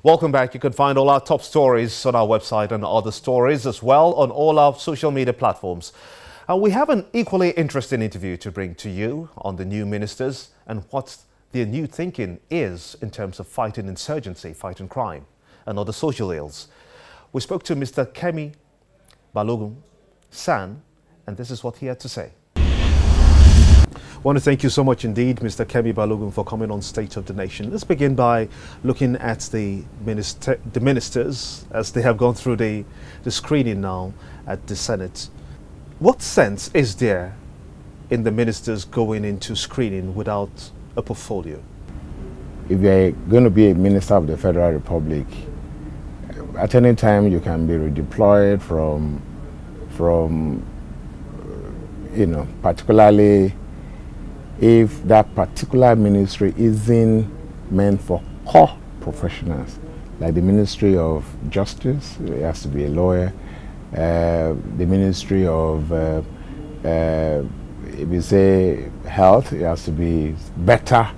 Welcome back. You can find all our top stories on our website and other stories as well on all our social media platforms. And we have an equally interesting interview to bring to you on the new ministers and what their new thinking is in terms of fighting insurgency, fighting crime and other social ills. We spoke to Mr. Kemi, Balogun, San, and this is what he had to say. I want to thank you so much indeed, Mr. Kemi Balogun, for coming on State of the Nation. Let's begin by looking at the ministers as they have gone through the screening now at the Senate. What sense is there in the ministers going into screening without a portfolio? If you're going to be a minister of the Federal Republic, at any time you can be redeployed from particularly if that particular ministry isn't meant for core professionals, like the Ministry of Justice, it has to be a lawyer, the Ministry of, if you say health, it has to be better,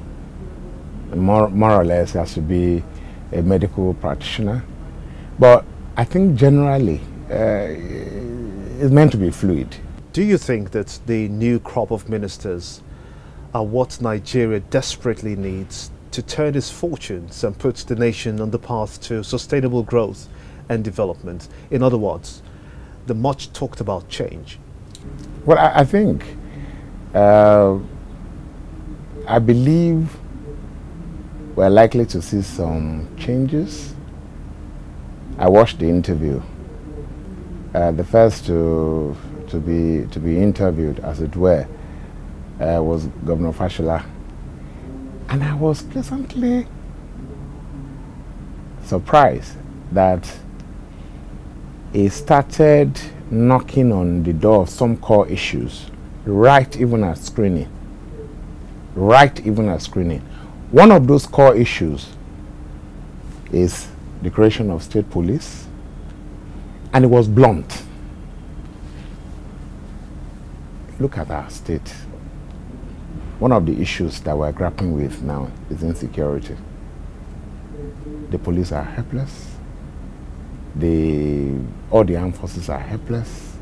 more or less, it has to be a medical practitioner. But I think generally it's meant to be fluid. Do you think that the new crop of ministers are what Nigeria desperately needs to turn its fortunes and put the nation on the path to sustainable growth and development? In other words, the much talked about change. Well, I think, I believe we're likely to see some changes. I watched the interview. The first to be interviewed, as it were, was Governor Fashola, and I was pleasantly surprised that he started knocking on the door of some core issues right even at screening. One of those core issues is the creation of state police, and it was blunt. Look at our state. One of the issues that we're grappling with now is insecurity. The police are helpless. All the armed forces are helpless.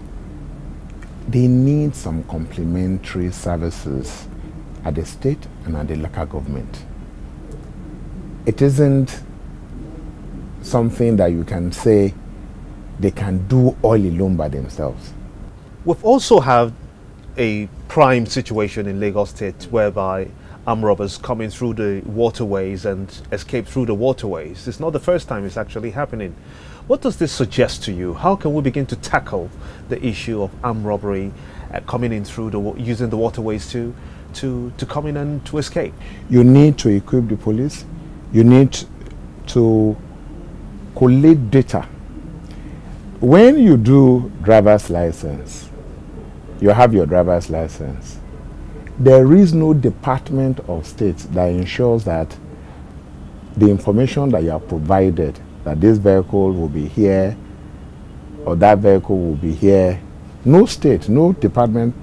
They need some complementary services at the state and at the local government. It isn't something that you can say they can do all alone by themselves. We've also had a prime situation in Lagos State whereby armed robbers coming through the waterways and escape through the waterways. It's not the first time it's actually happening. What does this suggest to you? How can we begin to tackle the issue of armed robbery coming in through using the waterways to come in and to escape? You need to equip the police. You need to collect data. When you do driver's license, you have your driver's license. There is no Department of State that ensures that the information that you are provided, that this vehicle will be here or that vehicle will be here, no state, no department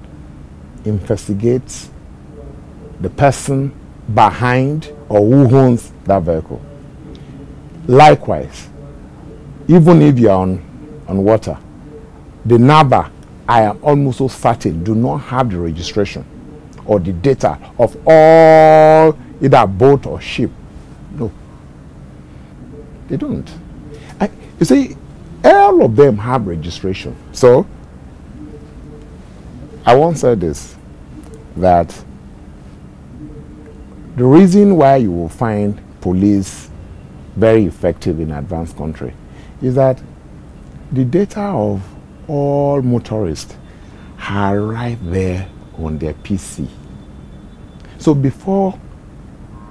investigates the person behind or who owns that vehicle. Likewise, even if you are on water, the NAVA, I am almost so certain, do not have the registration or the data of all either boat or ship. No, they don't. You see, all of them have registration. So, I once said this, that the reason why you will find police very effective in advanced country is that the data of all motorists are right there on their PC. So before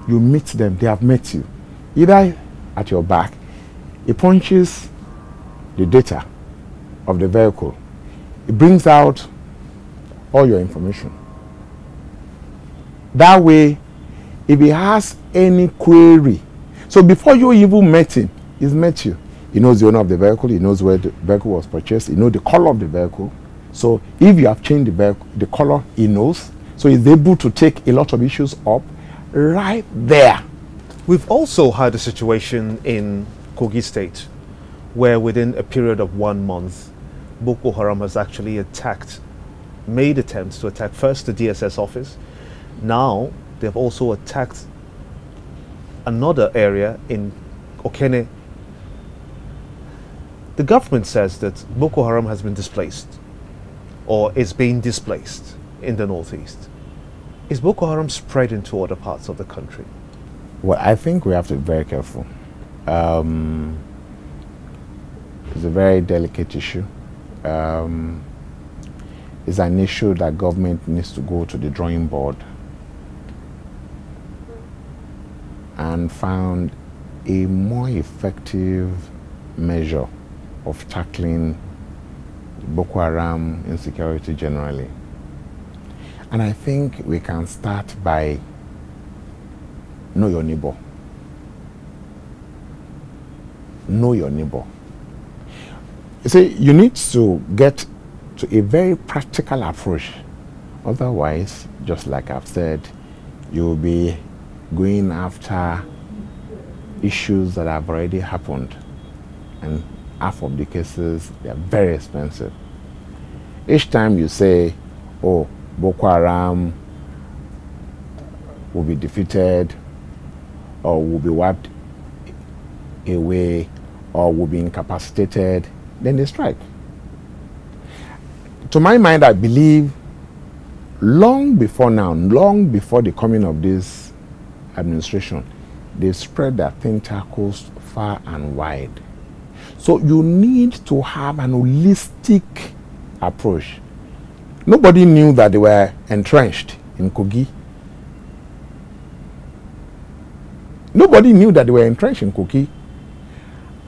you meet them, they have met you. Either at your back, it punches the data of the vehicle. It brings out all your information. That way, if he has any query, so before you even met him, he's met you. He knows the owner of the vehicle, he knows where the vehicle was purchased, he knows the color of the vehicle. So if you have changed the vehicle, the color, he knows. So he's able to take a lot of issues up right there We've also had a situation in Kogi State where within a period of 1 month, Boko Haram has actually made attempts to attack first the DSS office. Now they've also attacked another area in Okene. The government says that Boko Haram has been displaced or is being displaced in the northeast. Is Boko Haram spreading to other parts of the country? Well, I think we have to be very careful. It's a very delicate issue. It's an issue that government needs to go to the drawing board and found a more effective measure of tackling Boko Haram insecurity generally. And I think we can start by know your neighbor. Know your neighbor. You see, you need to get to a very practical approach. Otherwise, just like I've said, you'll be going after issues that have already happened. And half of the cases, they are very expensive. Each time you say, oh, Boko Haram will be defeated, or will be wiped away, or will be incapacitated, then they strike. To my mind, I believe long before now, long before the coming of this administration, they spread their tentacles far and wide. So you need to have an holistic approach. Nobody knew that they were entrenched in Kogi. Nobody knew that they were entrenched in Kogi.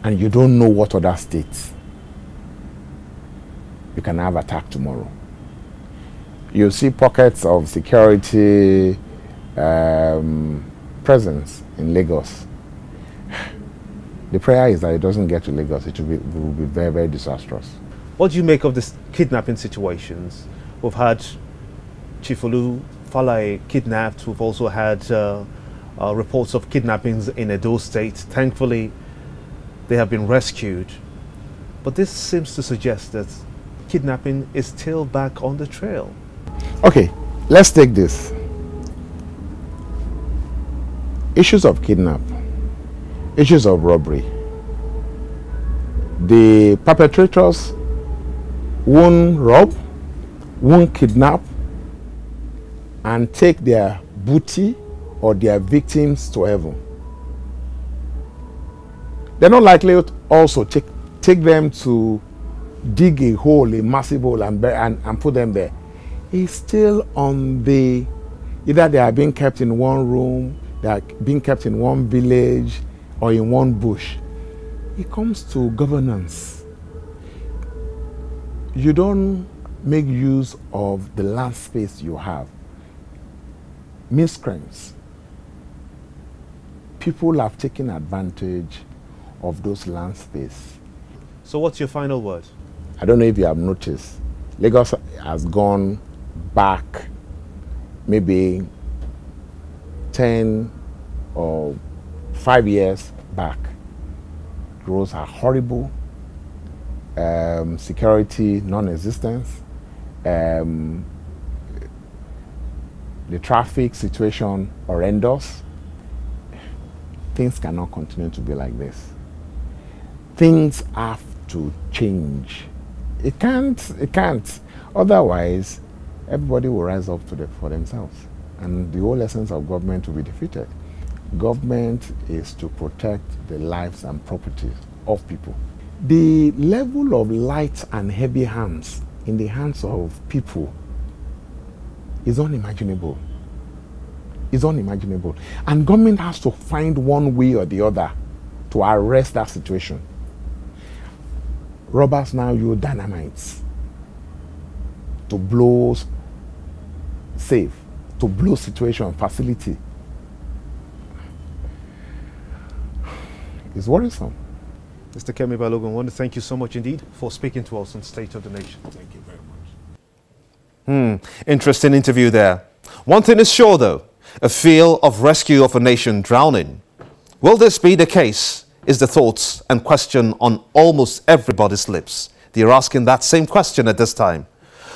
And you don't know what other states you can have attack tomorrow. You see pockets of security presence in Lagos. The prayer is that it doesn't get to Lagos. It will be very, very disastrous. What do you make of this kidnapping situations? We've had Chief Olu Falae kidnapped. We've also had reports of kidnappings in Edo State. Thankfully, they have been rescued. But this seems to suggest that kidnapping is still back on the trail. Okay, let's take this. Issues of kidnap, issues of robbery. The perpetrators won't rob, won't kidnap, and take their booty or their victims to heaven. They're not likely to also take them to dig a hole, a massive hole, and put them there. It's still on the, either they are being kept in one room, they are being kept in one village, or in one bush. It comes to governance. You don't make use of the land space you have. Miscreants. People have taken advantage of those land space. So what's your final word? I don't know if you have noticed, Lagos has gone back maybe 10 or 5 years back. Roads are horrible, security non-existence, the traffic situation horrendous. Things cannot continue to be like this. Things have to change. It can't. Otherwise, everybody will rise up for themselves. And the whole essence of government will be defeated. Government is to protect the lives and properties of people. The level of light and heavy arms in the hands of people is unimaginable. It's unimaginable. And government has to find one way or the other to arrest that situation. Robbers now use dynamites to blow safe, to blow situation, facility. It's worrisome. Mr. Kemi Balogun, I want to thank you so much indeed for speaking to us on State of the Nation. Thank you very much. Interesting interview there. One thing is sure though, a feel of rescue of a nation drowning Will this be the case? Is the thoughts and question on almost everybody's lips. They're asking that same question at this time.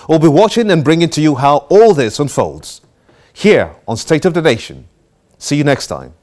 We'll be watching and bringing to you how all this unfolds here on State of the Nation. See you next time.